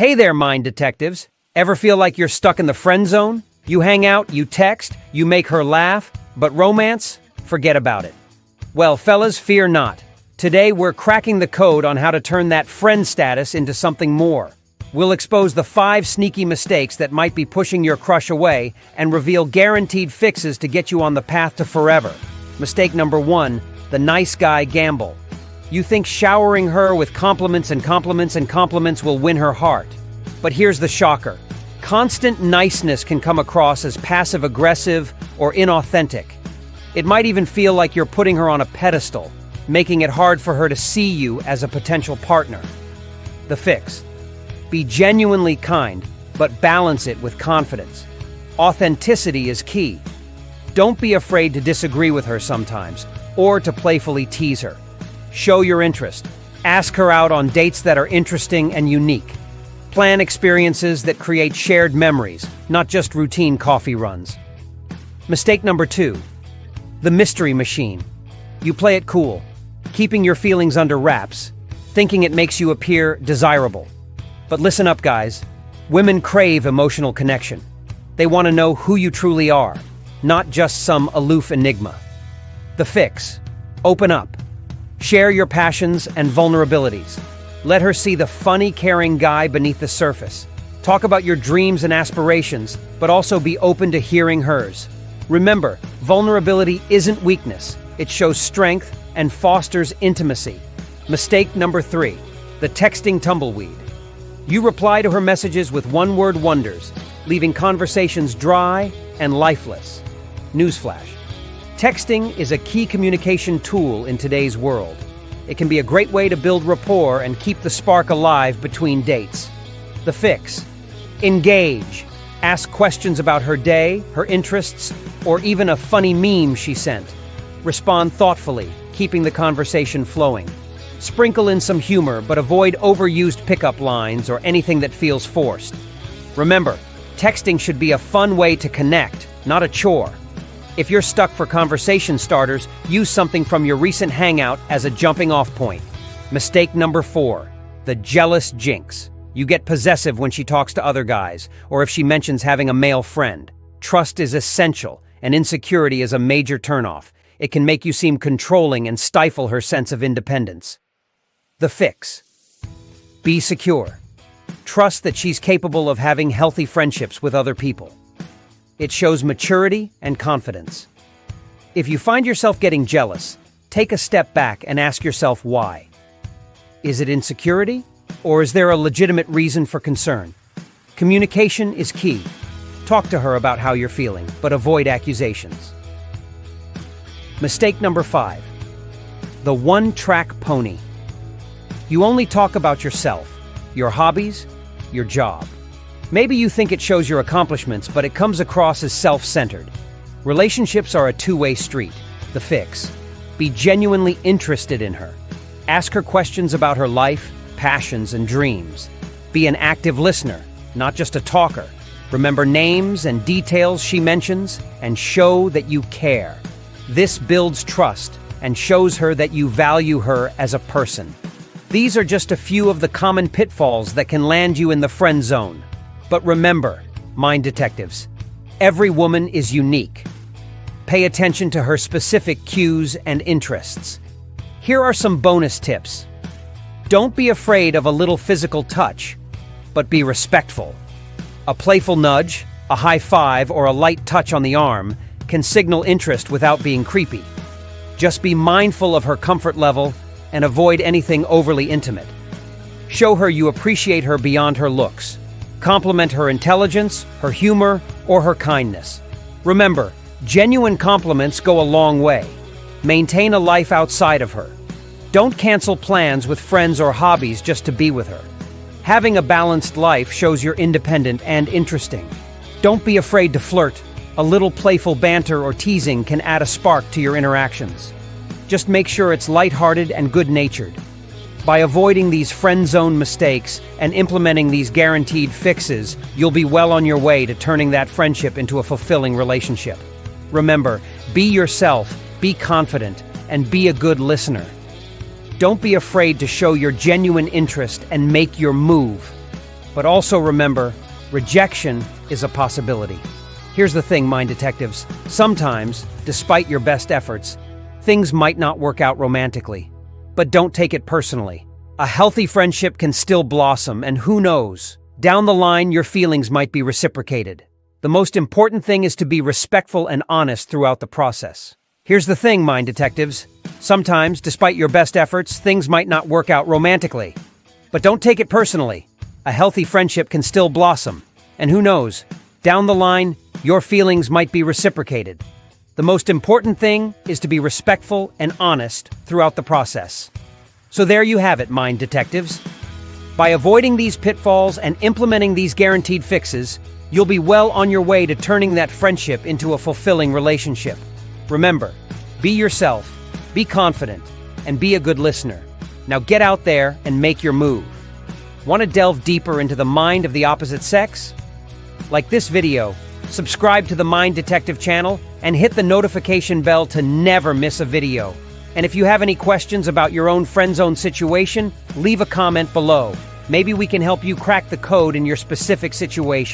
Hey there, mind detectives. Ever feel like you're stuck in the friend zone? You hang out, you text, you make her laugh, but romance? Forget about it. Well, fellas, fear not. Today we're cracking the code on how to turn that friend status into something more. We'll expose the 5 sneaky mistakes that might be pushing your crush away and reveal guaranteed fixes to get you on the path to forever. Mistake number 1, the nice guy gamble. You think showering her with compliments and compliments and compliments will win her heart. But here's the shocker. Constant niceness can come across as passive-aggressive or inauthentic. It might even feel like you're putting her on a pedestal, making it hard for her to see you as a potential partner. The fix. Be genuinely kind, but balance it with confidence. Authenticity is key. Don't be afraid to disagree with her sometimes, or to playfully tease her. Show your interest. Ask her out on dates that are interesting and unique. Plan experiences that create shared memories, not just routine coffee runs. Mistake number 2. The mystery machine. You play it cool, keeping your feelings under wraps, thinking it makes you appear desirable. But listen up, guys. Women crave emotional connection. They want to know who you truly are, not just some aloof enigma. The fix. Open up. Share your passions and vulnerabilities. Let her see the funny, caring guy beneath the surface. Talk about your dreams and aspirations, but also be open to hearing hers. Remember, vulnerability isn't weakness. It shows strength and fosters intimacy. Mistake number 3, the texting tumbleweed. You reply to her messages with one-word wonders, leaving conversations dry and lifeless. Newsflash. Texting is a key communication tool in today's world. It can be a great way to build rapport and keep the spark alive between dates. The fix. Engage. Ask questions about her day, her interests, or even a funny meme she sent. Respond thoughtfully, keeping the conversation flowing. Sprinkle in some humor, but avoid overused pickup lines or anything that feels forced. Remember, texting should be a fun way to connect, not a chore. If you're stuck for conversation starters, use something from your recent hangout as a jumping-off point. Mistake number 4, the jealous jinx. You get possessive when she talks to other guys, or if she mentions having a male friend. Trust is essential, and insecurity is a major turnoff. It can make you seem controlling and stifle her sense of independence. The fix. Be secure. Trust that she's capable of having healthy friendships with other people. It shows maturity and confidence. If you find yourself getting jealous, take a step back and ask yourself why. Is it insecurity, or is there a legitimate reason for concern? Communication is key. Talk to her about how you're feeling, but avoid accusations. Mistake number 5. The one-track pony. You only talk about yourself, your hobbies, your job. Maybe you think it shows your accomplishments, but it comes across as self-centered. Relationships are a two-way street. The fix. Be genuinely interested in her. Ask her questions about her life, passions, and dreams. Be an active listener, not just a talker. Remember names and details she mentions, and show that you care. This builds trust and shows her that you value her as a person. These are just a few of the common pitfalls that can land you in the friend zone. But remember, mind detectives, every woman is unique. Pay attention to her specific cues and interests. Here are some bonus tips. Don't be afraid of a little physical touch, but be respectful. A playful nudge, a high five, or a light touch on the arm can signal interest without being creepy. Just be mindful of her comfort level and avoid anything overly intimate. Show her you appreciate her beyond her looks. Compliment her intelligence, her humor, or her kindness. Remember, genuine compliments go a long way. Maintain a life outside of her. Don't cancel plans with friends or hobbies just to be with her. Having a balanced life shows you're independent and interesting. Don't be afraid to flirt. A little playful banter or teasing can add a spark to your interactions. Just make sure it's lighthearted and good-natured. By avoiding these friend zone mistakes and implementing these guaranteed fixes, you'll be well on your way to turning that friendship into a fulfilling relationship. Remember, be yourself, be confident, and be a good listener. Don't be afraid to show your genuine interest and make your move. But also remember, rejection is a possibility. Here's the thing, mind detectives. Sometimes, despite your best efforts, things might not work out romantically. But don't take it personally. A healthy friendship can still blossom, and who knows, down the line your feelings might be reciprocated. The most important thing is to be respectful and honest throughout the process. Here's the thing, mind detectives. Sometimes, despite your best efforts, things might not work out romantically. But don't take it personally. A healthy friendship can still blossom. And who knows, down the line, your feelings might be reciprocated. The most important thing is to be respectful and honest throughout the process. So there you have it, mind detectives. By avoiding these pitfalls and implementing these guaranteed fixes, you'll be well on your way to turning that friendship into a fulfilling relationship. Remember, be yourself, be confident, and be a good listener. Now get out there and make your move. Want to delve deeper into the mind of the opposite sex? Like this video, subscribe to the Mind Detective channel and hit the notification bell to never miss a video. And if you have any questions about your own friend zone situation, leave a comment below. Maybe we can help you crack the code in your specific situation.